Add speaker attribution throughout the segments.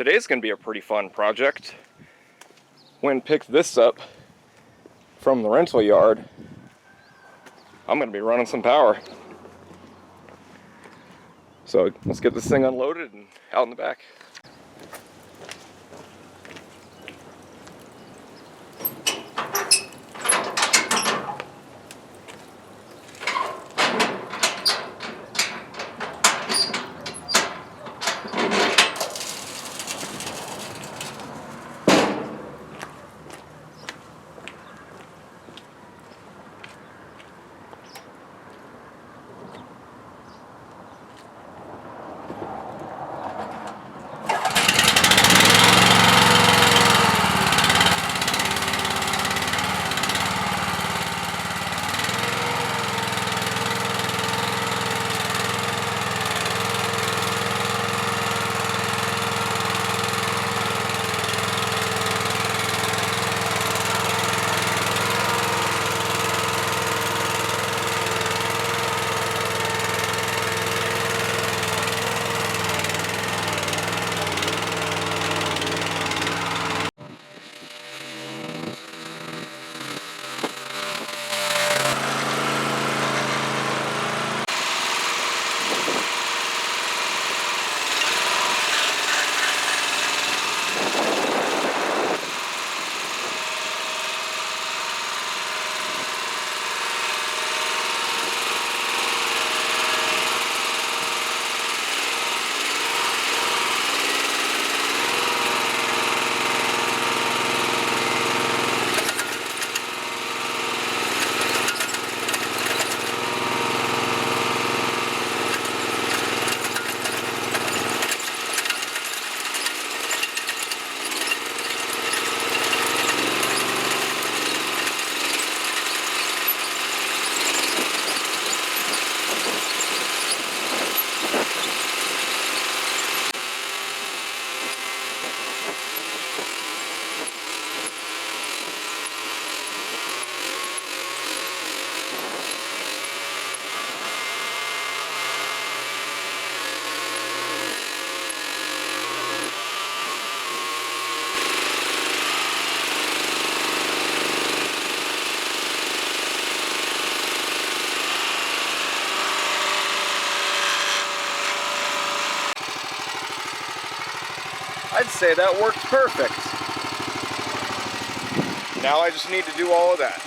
Speaker 1: today's going to be a pretty fun project. When picked this up from the rental yard, I'm going to be running some power. So let's get this thing unloaded and out in the back. I'd say that worked perfect. Now I just need to do all of that.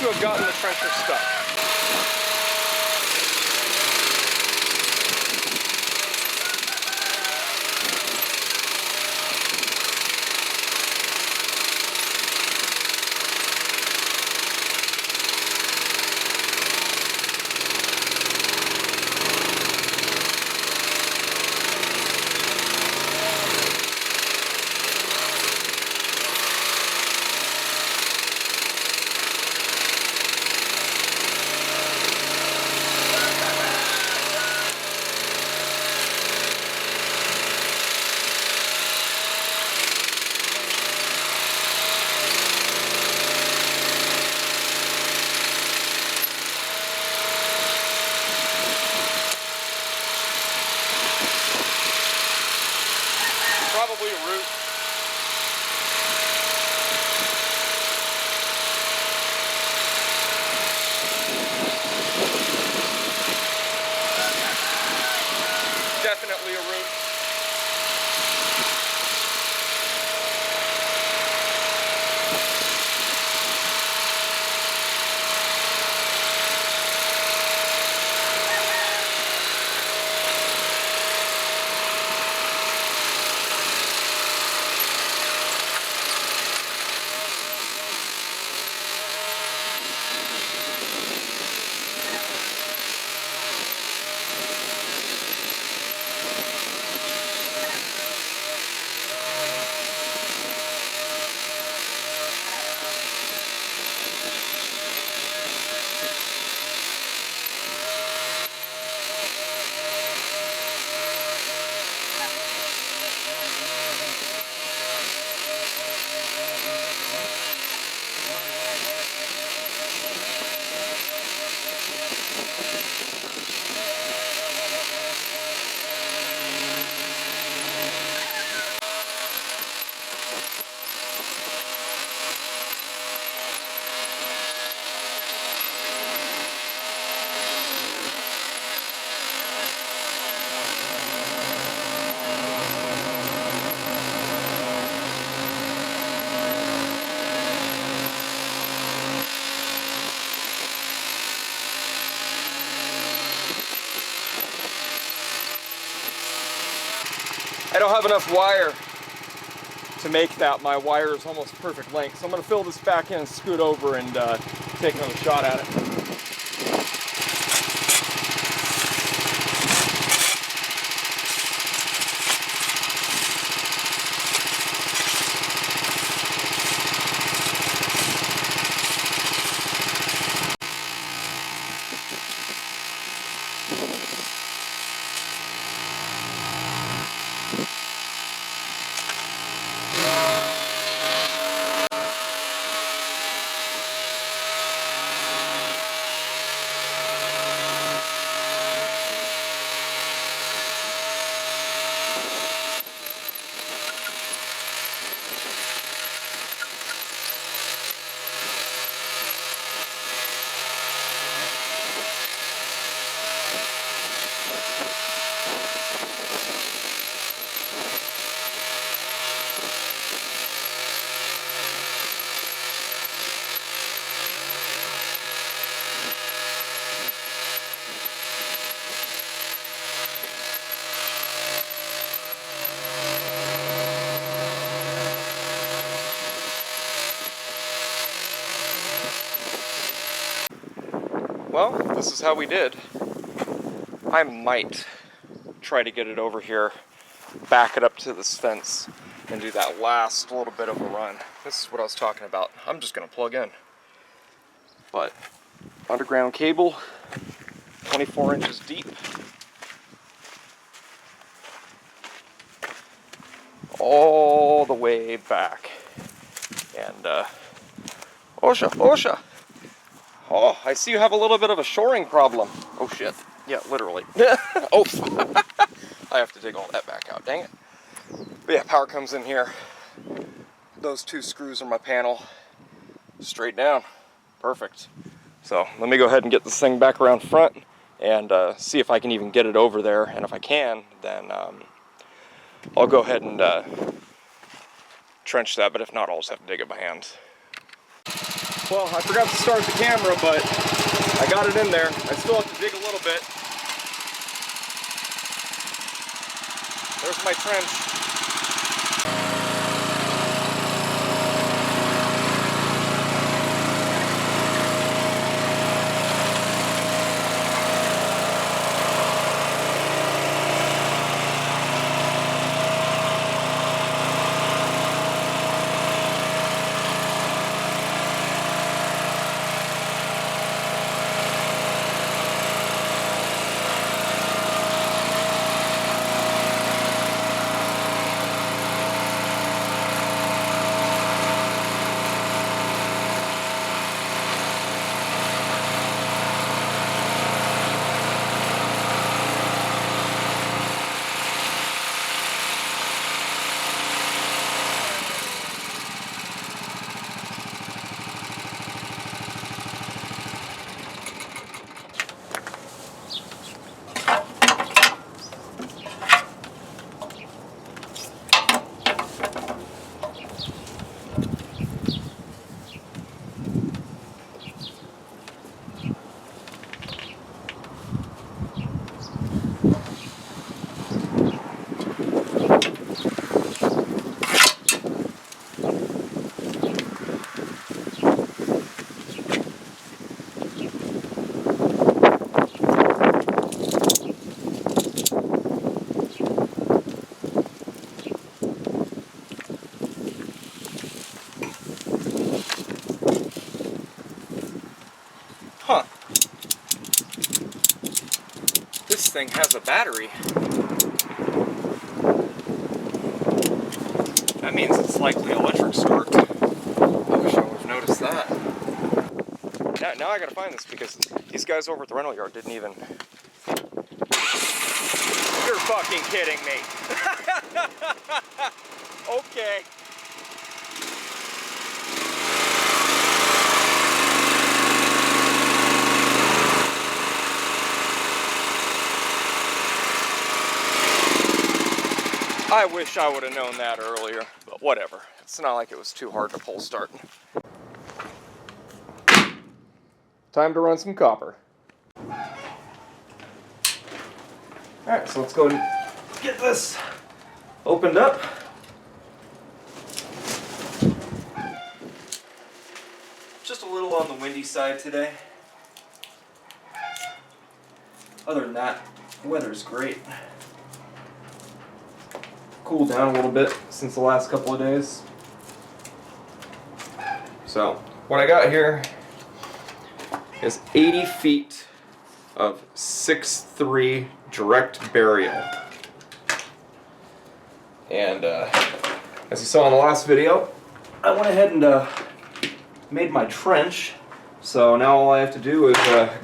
Speaker 1: to have gotten the trencher stuck. Probably a root. Definitely a root. I don't have enough wire to make that. My wire is almost perfect length. So I'm going to fill this back in and scoot over and take another shot at it. Well, this is how we did. I might try to get it over here, back it up to this fence, and do that last little bit of a run. This is what I was talking about. I'm just gonna plug in. But underground cable, 24 inches deep. All the way back. And OSHA, OSHA. Oh, I see you have a little bit of a shoring problem. Oh shit. Yeah, literally. Oh, I have to dig all that back out, dang it. But yeah, power comes in here. Those two screws are my panel. Straight down. Perfect. So let me go ahead and get this thing back around front and see if I can even get it over there. And if I can, then I'll go ahead and trench that. But if not, I'll just have to dig it by hand. Well, I forgot to start the camera, but I got it in there. I still have to dig a little bit. There's my trench. Huh. This thing has a battery. That means it's likely electric start. I wish I would have noticed that. Now I gotta find this because these guys over at the rental yard didn't even... You're fucking kidding me. Okay. I wish I would have known that earlier, but whatever. It's not like it was too hard to pull start. Time to run some copper. Alright, so let's go and get this opened up. Just a little on the windy side today. Other than that, the weather's great. Cooled down a little bit since the last couple of days. So, what I got here is 80 feet of 6'3" direct burial. And as you saw in the last video, I went ahead and made my trench. So now all I have to do is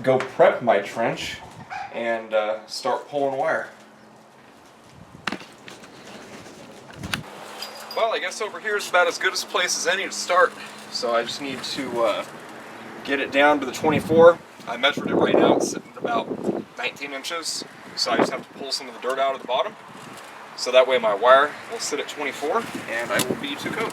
Speaker 1: go prep my trench and start pulling wire. Well, I guess over here is about as good a place as any to start. So I just need to get it down to the 24. I measured it right now, it's sitting at about 19 inches. So I just have to pull some of the dirt out of the bottom. So that way my wire will sit at 24 and I will be to go.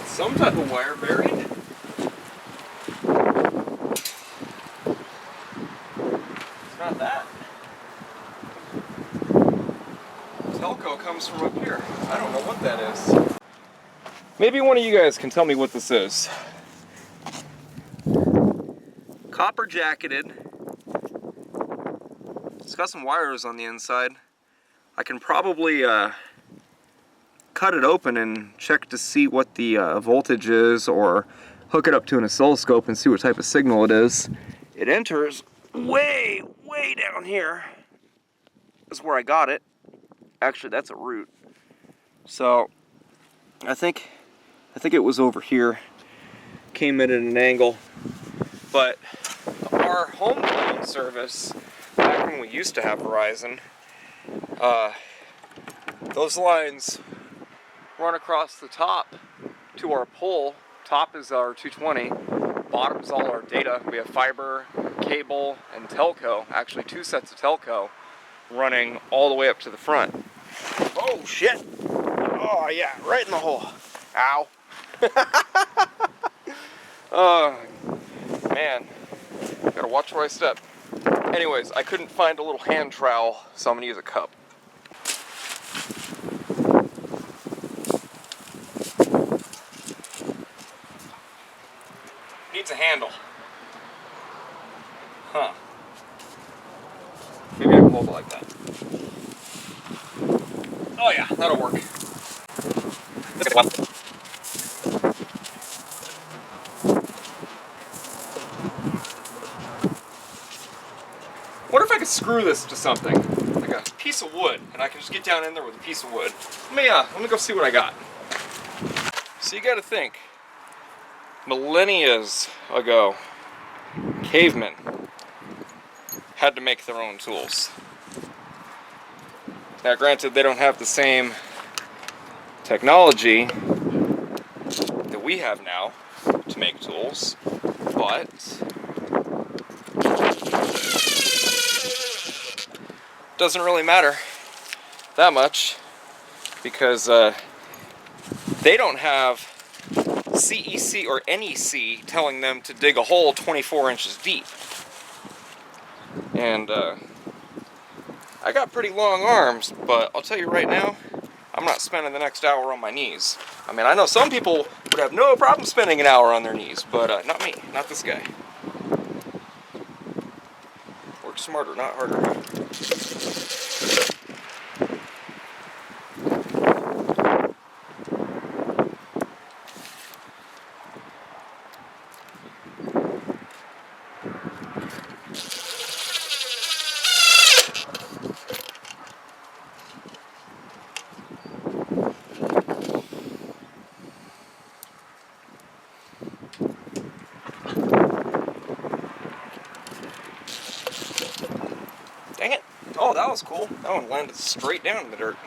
Speaker 1: Some type of wire buried. It's not that. Telco comes from up here. I don't know what that is. Maybe one of you guys can tell me what this is. copper jacketed. It's got some wires on the inside. I can probably cut it open and check to see what the voltage is, or hook it up to an oscilloscope and see what type of signal it is. It enters way down here. Is where I got it. Actually, that's a root. So I think it was over here. Came in at an angle. But our home phone service, back when we used to have Verizon, those lines run across the top to our pole. Top is our 220, bottom is all our data. We have fiber, cable, and telco, actually 2 sets of telco running all the way up to the front. Oh shit! Oh yeah, right in the hole. Ow. Oh man, gotta watch where I step. Anyways, I couldn't find a little hand trowel, so I'm gonna use a cup. Needs a handle. Huh. Maybe I can hold it like that. Oh yeah, that'll work. What if I could screw this to something? Like a piece of wood, and I can just get down in there with a piece of wood. Let me go see what I got. So you gotta think, millennia ago, cavemen had to make their own tools. Now granted, they don't have the same technology that we have now to make tools, but doesn't really matter that much, because they don't have CEC or NEC telling them to dig a hole 24 inches deep. And I got pretty long arms, but I'll tell you right now, I'm not spending the next hour on my knees. I mean, I know some people would have no problem spending an hour on their knees, but not me, not this guy. Work smarter, not harder. Dang it. Oh, that was cool. That one landed straight down in the dirt.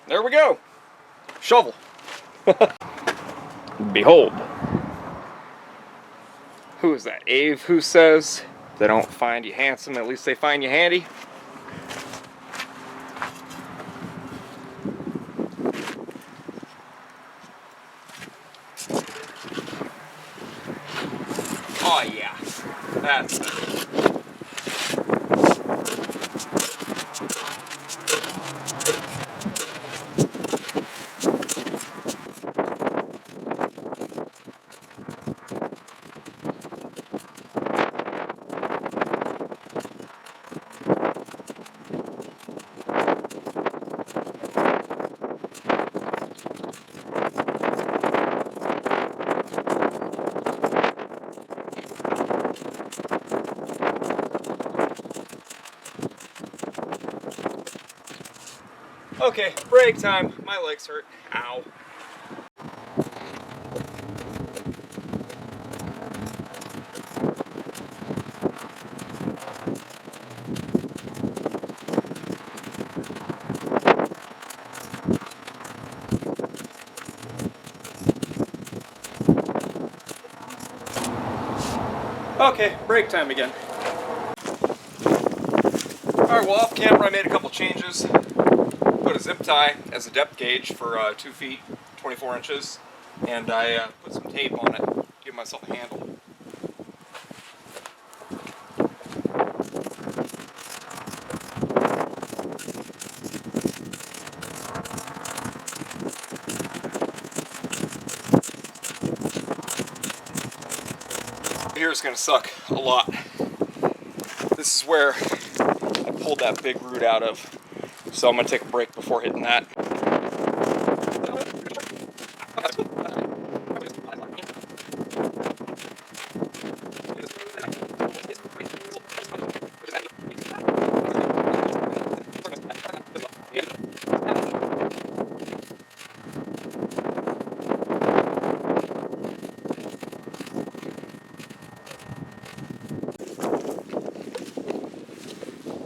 Speaker 1: There we go. Shovel. Behold. Who is that? Ave, who says, if they don't find you handsome, at least they find you handy? Oh yeah, that's it. Okay, break time. My legs hurt. Ow. Okay, break time again. Alright, well, off camera I made a couple changes. Put a zip tie as a depth gauge for 2 feet, 24 inches, and I put some tape on it, give myself a handle. Here is going to suck a lot. This is where I pulled that big root out of, so I'm going to take a break before hitting that.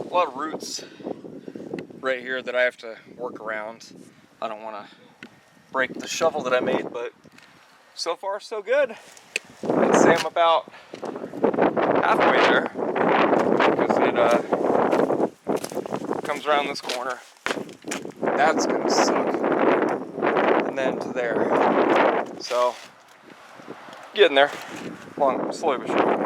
Speaker 1: A lot of roots right here that I have to work around. I don't want to break the shovel that I made, but so far so good. I'd say I'm about halfway there, because it comes around this corner. That's gonna suck. And then to there. So, getting there. Slowly but surely.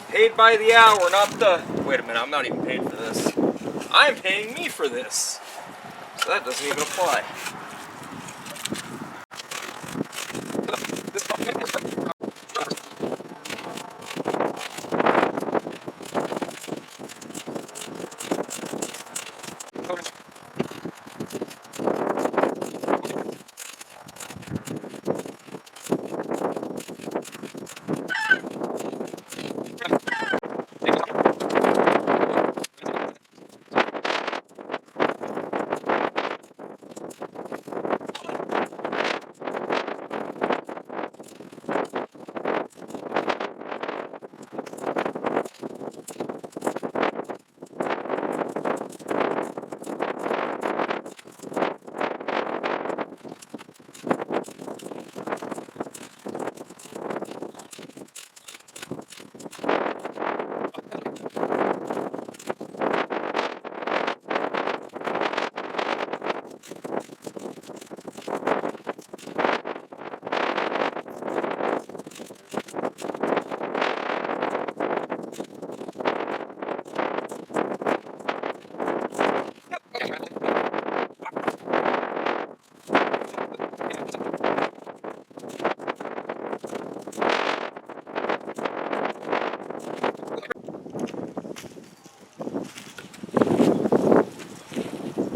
Speaker 1: Paid by the hour, not the... Wait a minute, I'm not even paid for this. I'm paying me for this. So that doesn't even apply.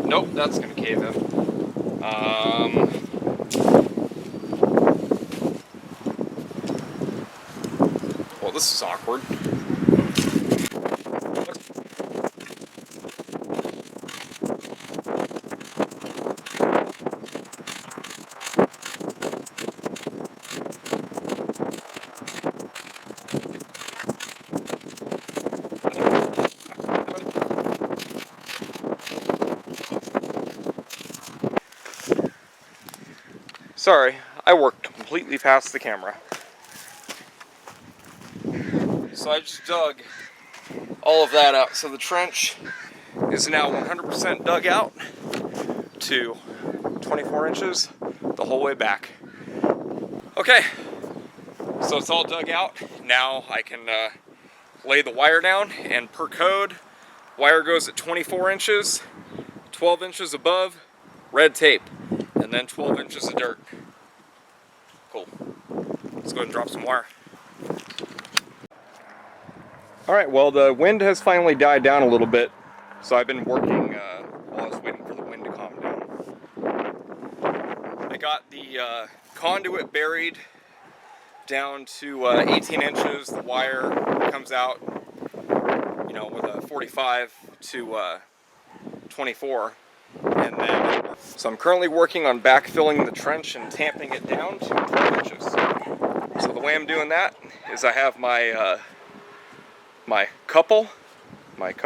Speaker 1: Nope, that's gonna cave in. Well, this is awkward. Sorry, I worked completely past the camera. So I just dug all of that out. So the trench is now 100% dug out to 24 inches the whole way back. Okay, so it's all dug out. Now I can lay the wire down, and per code, wire goes at 24 inches, 12 inches above, red tape, and then 12 inches of dirt. Cool. Let's go ahead and drop some wire. Alright, well, the wind has finally died down a little bit, so I've been working while I was waiting for the wind to calm down. I got the conduit buried down to 18 inches. The wire comes out, you know, with a 45 to 24. And then, so I'm currently working on backfilling the trench and tamping it down to 12 inches. So the way I'm doing that is I have my my cup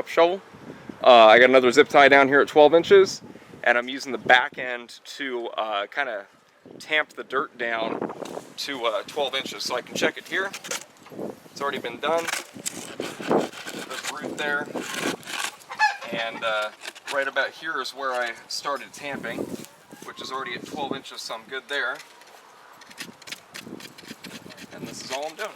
Speaker 1: shovel. I got another zip tie down here at 12 inches, and I'm using the back end to kind of tamp the dirt down to 12 inches. So I can check it here. It's already been done. There's root there, and right about here is where I started tamping. which is already at 12 inches, so I'm good there. And this is all I'm doing.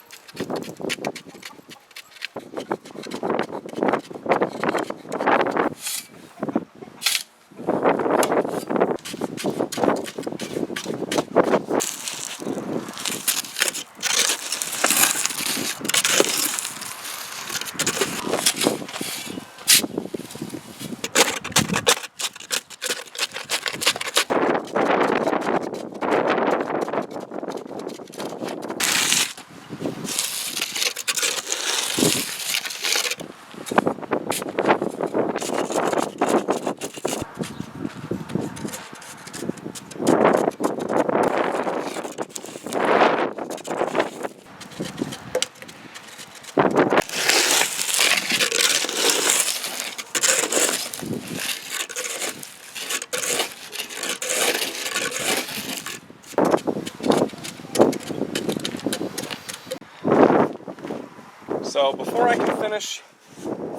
Speaker 1: So before I can finish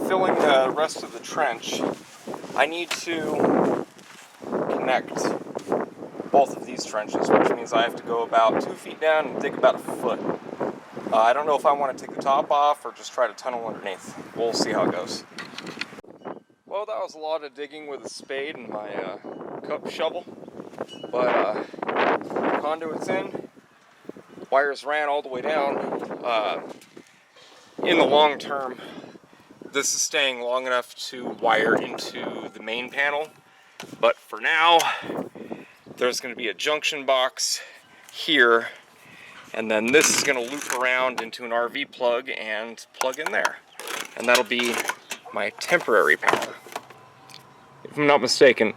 Speaker 1: filling the rest of the trench, I need to connect both of these trenches, which means I have to go about 2 feet down and dig about a foot. I don't know if I want to take the top off or just try to tunnel underneath. We'll see how it goes. Well, that was a lot of digging with a spade and my cup shovel, but conduit's in, wires ran all the way down. In the long term, this is staying long enough to wire into the main panel, but for now, there's going to be a junction box here, and then this is going to loop around into an RV plug and plug in there. And that'll be my temporary panel. If I'm not mistaken,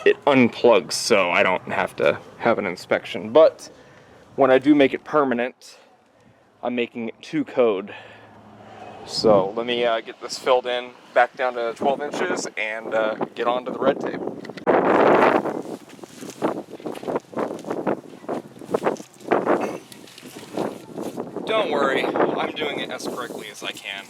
Speaker 1: it unplugs, so I don't have to have an inspection. But when I do make it permanent, I'm making it to code. So let me get this filled in back down to 12 inches and get on to the red tape. Don't worry, I'm doing it as correctly as I can.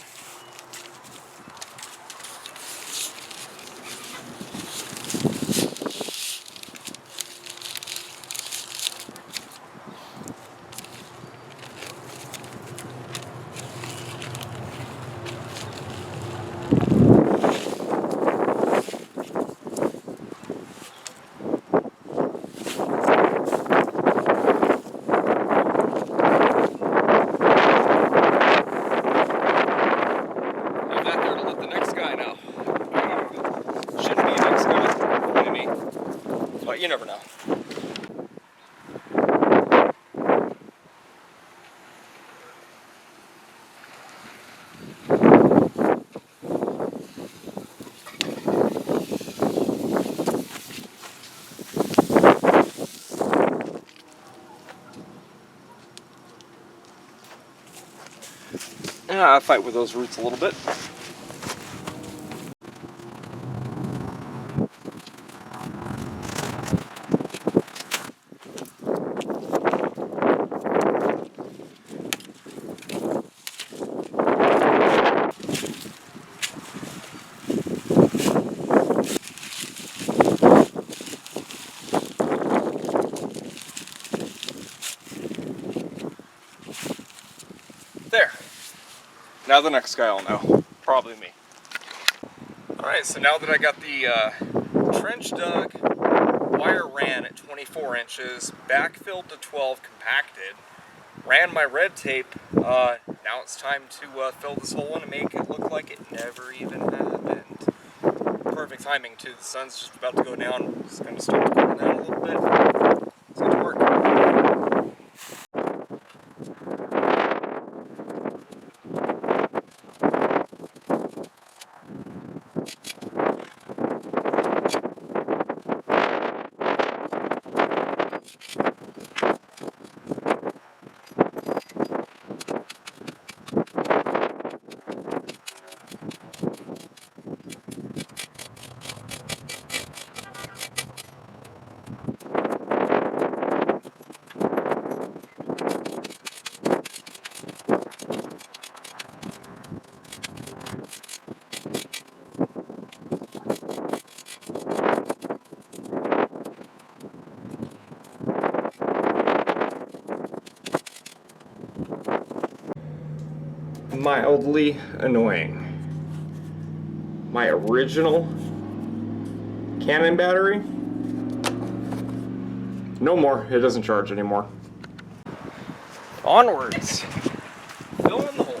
Speaker 1: But you never know. I fight with those roots a little bit. There. Now the next guy will know. Probably me. Alright, so now that I got the trench dug, wire ran at 24 inches, backfilled to 12, compacted, ran my red tape, now it's time to fill this hole in and make it look like it never even happened. Perfect timing too, the sun's just about to go down, it's going to start to cool down a little bit. Let's get to work. mildly annoying. My original Canon battery, no more. It doesn't charge anymore. Onwards. Fill in the hole.